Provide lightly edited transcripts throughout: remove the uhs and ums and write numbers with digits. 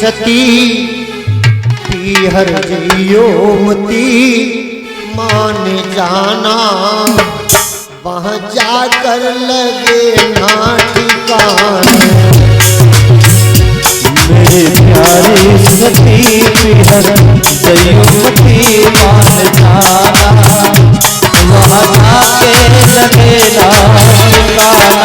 सती पीहर जियोमती मान जाना, वहाँ जाकर लगे ना ठिकाने। मेरे प्यारे सती पीहर जियोमती मान जाना, वहाँ जाके लगे ना ठिकाना।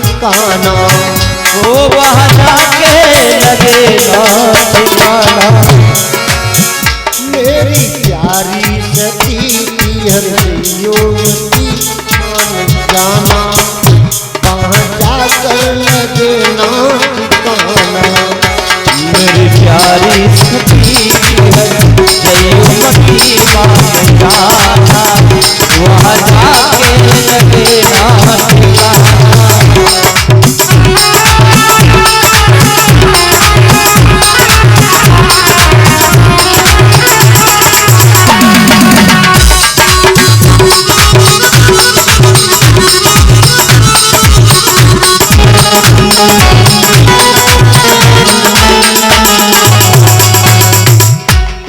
ठिकाना ओ वहाँ जाके लगे ना ठिकाना। मेरी प्यारी सती पीहर जियोमती मान जाना, वहाँ जाकर लगे ना ठिकाना। मेरी प्यारी सती पीहर जियोमती मान जाना, वहाँ जाके लगे ना ठिकाना।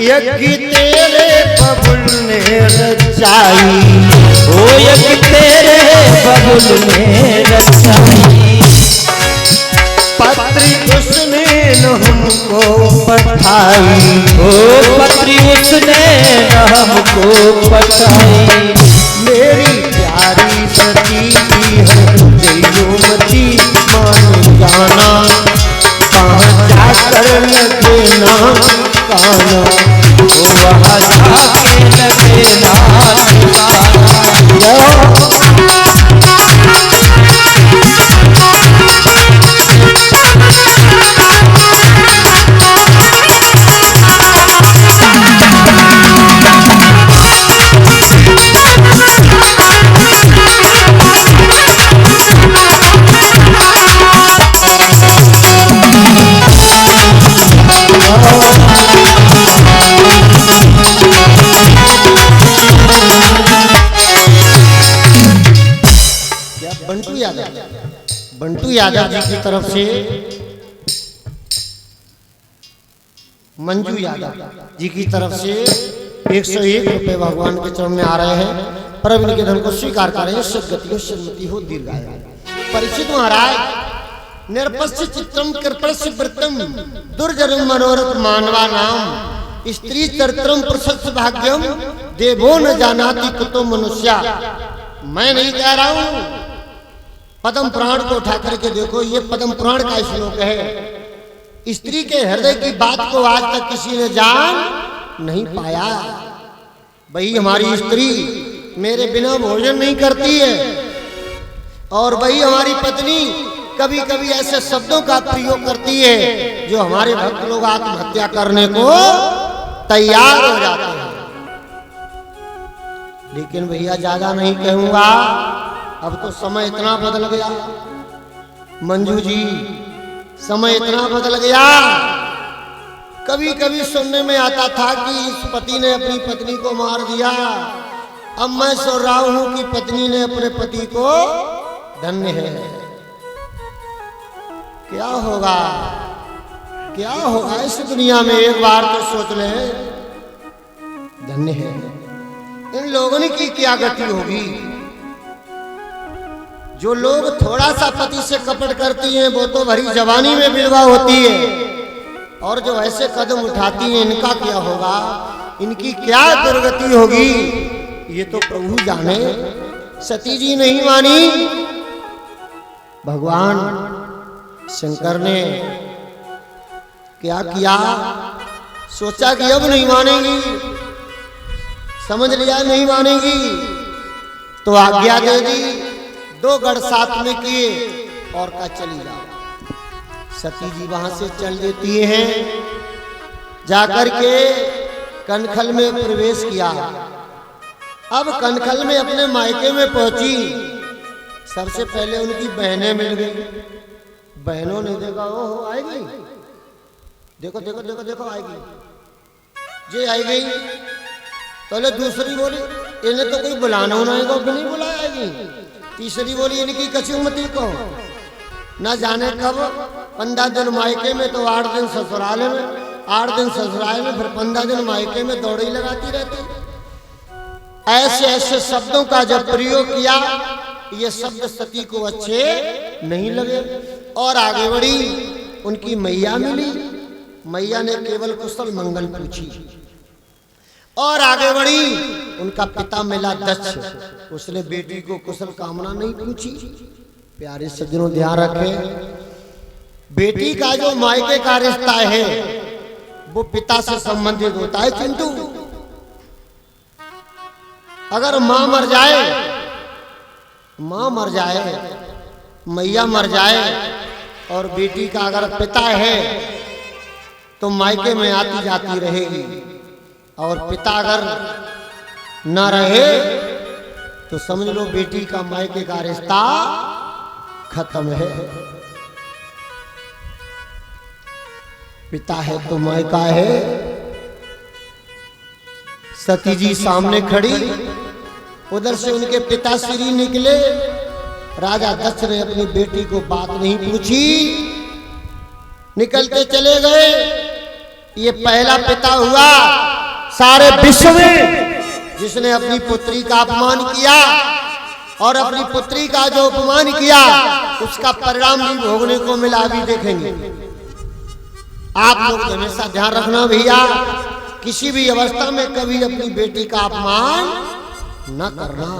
यज्ञ तेरे बबुल ने रचाई, ओ यज्ञ तेरे बबुल ने रचाई। पत्री उसने न हमको पठाई, ओ पत्री उसने न हमको पठाई। मेरी प्यारी सती पीहर जियोमती मान जाना, वहाँ जाकर लगे ना ठिकाना। ओ वहाँ जाके लगे ना ठिकाना। बंटू यादव जी की तरफ से मंजू यादव जी की तरफ से 101 रुपए भगवान के चरण में आ रहे हैं। परम इनके धन को स्वीकार करें। सदगति हो, सन्मति हो, दीर्घायु। परीक्षित महाराज, निरपस्य चित्रम कृपस्य वृत्तम दुर्जन मनोरथ मानवा नाम, स्त्री चरित्रम प्रशस्त भाग्यम देवो न जानाति कुतो मनुष्या। मैं नहीं कह रहा हूं, पद्म पुराण को उठा करके देखो, ये पद्म पुराण का श्लोक है। स्त्री के हृदय की बात को आज तक किसी ने जान नहीं पाया। वही हमारी स्त्री मेरे बिना भोजन नहीं करती है, और वही हमारी पत्नी कभी कभी ऐसे शब्दों का प्रयोग करती है जो हमारे भक्त लोग आत्महत्या करने को तैयार हो जाते हैं। लेकिन भैया ज्यादा नहीं कहूंगा, अब तो समय इतना बदल गया मंजू जी, समय इतना बदल गया। कभी कभी सुनने में आता था कि इस पति ने अपनी पत्नी को मार दिया। अब मैं सुन रहा हूं कि पत्नी ने अपने पति को धन्य है। क्या होगा, क्या होगा इस दुनिया में, एक बार तो सोच ले। धन्य है, इन लोगों की क्या गति होगी। जो लोग थोड़ा सा पति से कपट करती हैं वो तो भरी जवानी में विधवा होती है, और जो ऐसे कदम उठाती हैं इनका क्या होगा, इनकी क्या दुर्गति होगी, ये तो प्रभु जाने। सती जी नहीं मानी, भगवान शंकर ने क्या किया, सोचा कि अब नहीं मानेगी, समझ लिया नहीं मानेगी, तो आज्ञा दे दी। 2 गढ़ साथ में किए और का चली जाओ। सती जी वहां से चल देती हैं, जाकर के कनखल में प्रवेश किया। अब कनखल में अपने मायके में पहुंची, सबसे पहले उनकी बहनें मिल गई। बहनों ने देखा, ओहो आई गई, देखो देखो देखो देखो आएगी, जे आई गई। पहले दूसरी बोली इन्हें तो कोई बुलाना होना है, भी नहीं बुलाएगी। तीसरी बोली इनकी कचूमती को न जाने कब 15 दिन मायके में तो 8 दिन ससुराल में, 8 दिन ससुराल में, फिर 15 दिन मायके में दौड़ी लगाती रहती। ऐसे ऐसे शब्दों का जब प्रयोग किया, ये शब्द सती को अच्छे नहीं लगे और आगे बढ़ी। उनकी मैया मिली, मैया ने केवल कुशल मंगल पूछी और आगे बढ़ी। उनका पिता मिला दक्ष, उसने बेटी को कुशल कामना नहीं पूछी। प्यारे सज्जनों ध्यान रखें, बेटी का जो मायके का रिश्ता है वो पिता से संबंधित होता है। किंतु अगर मां मर जाए, मां मर जाए, मैया मर जाए और बेटी का अगर पिता है तो मायके में आती जाती रहेगी, और पिता अगर न रहे तो समझ लो बेटी का मायके का रिश्ता खत्म है। पिता है तो मायका है। सती जी सामने खड़ी, उधर से उनके पिताश्री निकले। राजा दक्ष ने अपनी बेटी को बात नहीं पूछी, निकलते चले गए। ये पहला पिता हुआ सारे विश्व में जिसने अपनी पुत्री का अपमान किया, और अपनी पुत्री का जो अपमान किया उसका परिणाम भी भोगने को मिला। भी देखेंगे आप लोग हमेशा ध्यान रखना भैया, किसी भी अवस्था में कभी अपनी बेटी का अपमान न करना।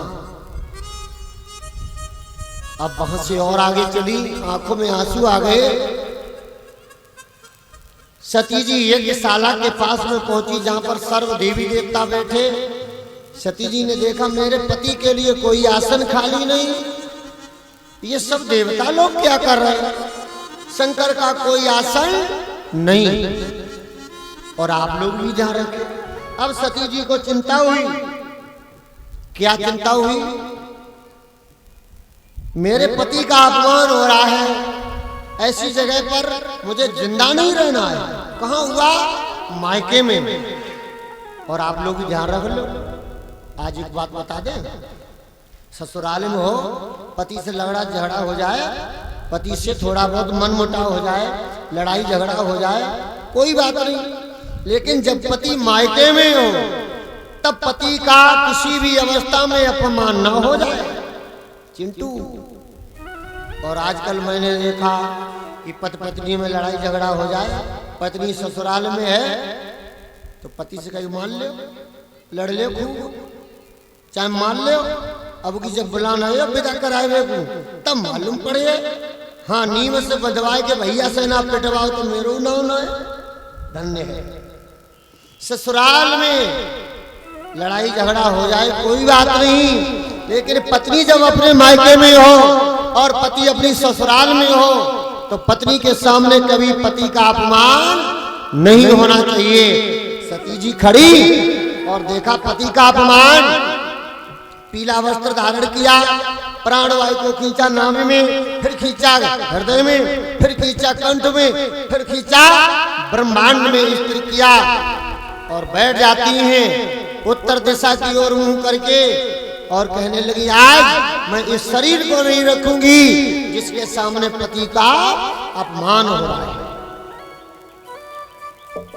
अब वहां से और आगे चली, आंखों में आंसू आ गए। सती जी यज्ञशाला के पास में पहुंची जहां पर सर्व देवी देवता बैठे। सती जी ने देखा मेरे पति के लिए कोई आसन खाली नहीं, ये सब देवता लोग क्या कर रहे हैं, शंकर का कोई आसन नहीं, और आप लोग भी जहां रखे। अब सती जी को चिंता हुई। क्या चिंता हुई? मेरे पति का अपमान हो रहा है, ऐसी जगह पर मुझे जिंदा नहीं रहना है। कहां हुआ? मायके में। और आप लोग भी ध्यान रख लो, आज एक बात बता दें, ससुराल में हो, पति से लड़ा झगड़ा हो जाए, पति से थोड़ा बहुत मन मुटाव हो जाए, लड़ाई झगड़ा हो जाए, कोई बात नहीं, लेकिन जब पति मायके में हो तब पति का किसी भी अवस्था में अपमान न हो जाए। चिंटू, और आजकल मैंने देखा कि पति पत्नी में लड़ाई झगड़ा हो जाए, पत्नी ससुराल में है तो पति से कहीं मान ले, लड़ ले खूब, चाहे मान ले। अब की जब बुलाना है विदा कराए तब मालूम पड़े, हाँ नीम से बदवाए के भैया से ना पिटवाओ तो मेरो ना होना है। धन्य है, ससुराल में लड़ाई झगड़ा हो जाए कोई बात नहीं, लेकिन पत्नी जब अपने मायके में हो और पति अपनी ससुराल में हो तो पत्नी के सामने कभी पति का अपमान नहीं होना चाहिए। सती जी खड़ी और देखा पति का अपमान, पीला वस्त्र धारण किया, प्राणवायु को खींचा नाभि में, फिर खींचा हृदय में, फिर खींचा कंठ में, फिर खींचा ब्रह्मांड में स्थिर किया और बैठ जाती हैं उत्तर दिशा की ओर मुंह करके और कहने लगी, आज मैं इस शरीर को नहीं रखूंगी जिसके सामने पति का अपमान हो रहा है।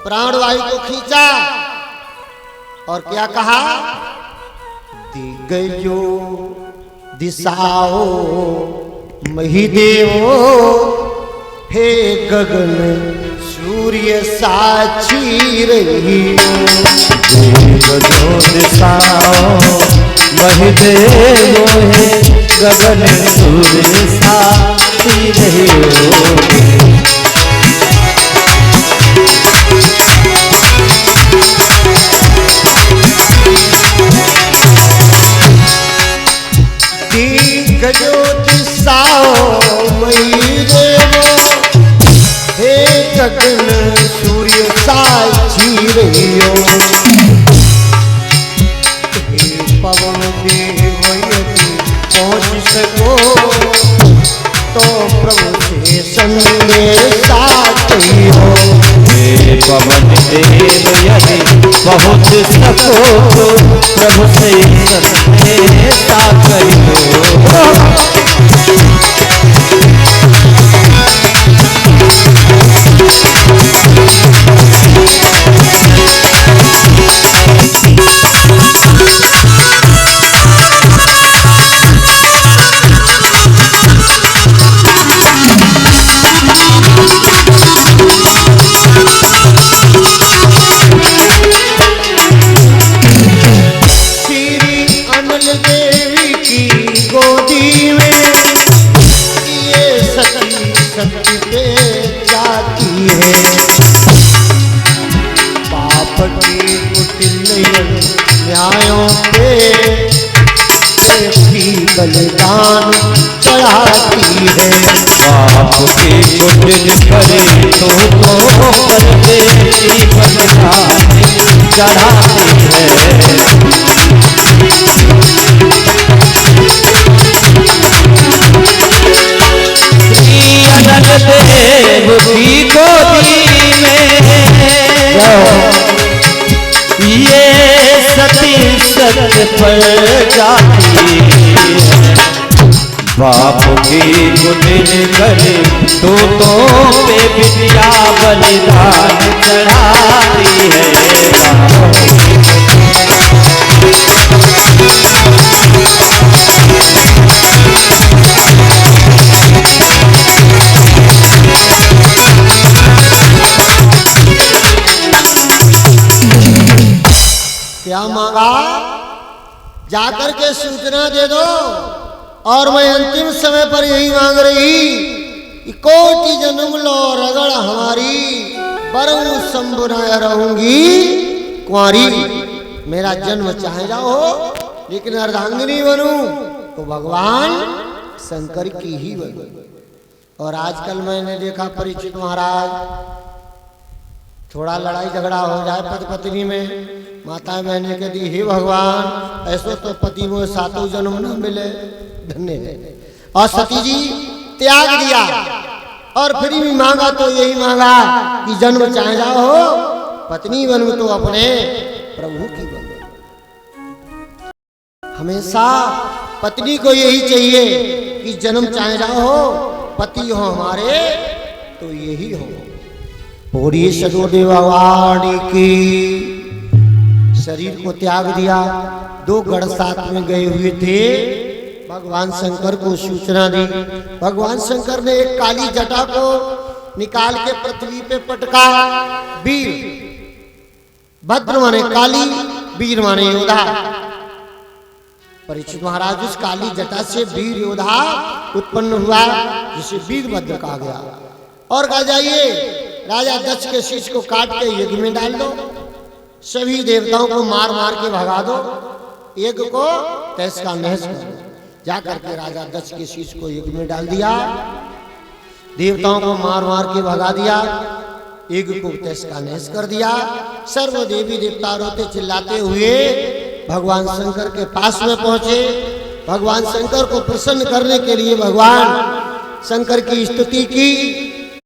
प्राणवायु को खींचा और क्या कहा, दिग्गजो दिशाओ महिदेवो, हे गगन सूर्य साक्षी रहियो, दिग्गजो दिशाओ महिदेवो, हे गगन सूर्य साक्षी रहियो। दिग्गजो दिशाओ महिदेवो, हे गगन सूर्य साक्षी रहियो, हे पवन देव यदि पहुँच सको तो प्रभु से संदेशा कहियो, देव यदि बहुत सको तो प्रभु से ऐसा करियो। बलिदान चढ़ाती है। बाप की कुटिल करे तो बल देवी बलिदान चढ़ाती है। अनल देव की गोदी में ये सती सत्य पर जाती है। बाप की कुटिल करे तो पे बिटिया बलिदान चढ़ाती है। क्या मांगा? जाकर के सूचना दे दो। और मैं अंतिम समय पर यही मांग रही कि कोटि जन्म लो रगड़ हमारी, बरऊ संबुनाया रहूंगी कुंवारी। मेरा जन्म चाहे जाओ लेकिन अर्धांगिनी बनूं तो भगवान शंकर की ही बनूं। और आजकल मैंने देखा परीक्षित महाराज, थोड़ा लड़ाई झगड़ा हो जाए पति पत्नी में, माता बहने कहती हे भगवान ऐसो तो पति में सातों जन्म न मिले, धन्य है। और सती जी त्याग दिया और फिर भी मांगा तो यही मांगा कि जन्म चाहे जाओ हो पत्नी बनूं तो अपने प्रभु की बनूं। हमेशा पत्नी को यही चाहिए कि जन्म चाहे जाओ हो पति हो हमारे तो यही हो। पूरी सदोदेव भगवान की शरीर को त्याग दिया। दो गढ़ साथ में गए हुए थे। भगवान शंकर को सूचना दी। भगवान शंकर ने एक काली जटा को निकाल के पृथ्वी पे पटका। वीर भद्र माने काली, वीर माने योद्धा। परीक्षित महाराज उस काली जटा से वीर योद्धा उत्पन्न हुआ जिसे वीरभद्र कहा गया। और कहा जाइए राजा दक्ष के शीश को काट के यज्ञ में डाल दो, सभी देवताओं को मार मार के भगा दो, यज्ञ को तहस का नहस कर दो। जाकर के राजा दक्ष के शीश को यज्ञ में डाल दिया, देवताओं को मार मार के भगा दिया, यज्ञ को तहस का नहस कर दिया। सर्व देवी देवता रोते चिल्लाते हुए भगवान शंकर के पास में पहुंचे। भगवान शंकर को प्रसन्न करने के लिए भगवान शंकर की स्तुति की।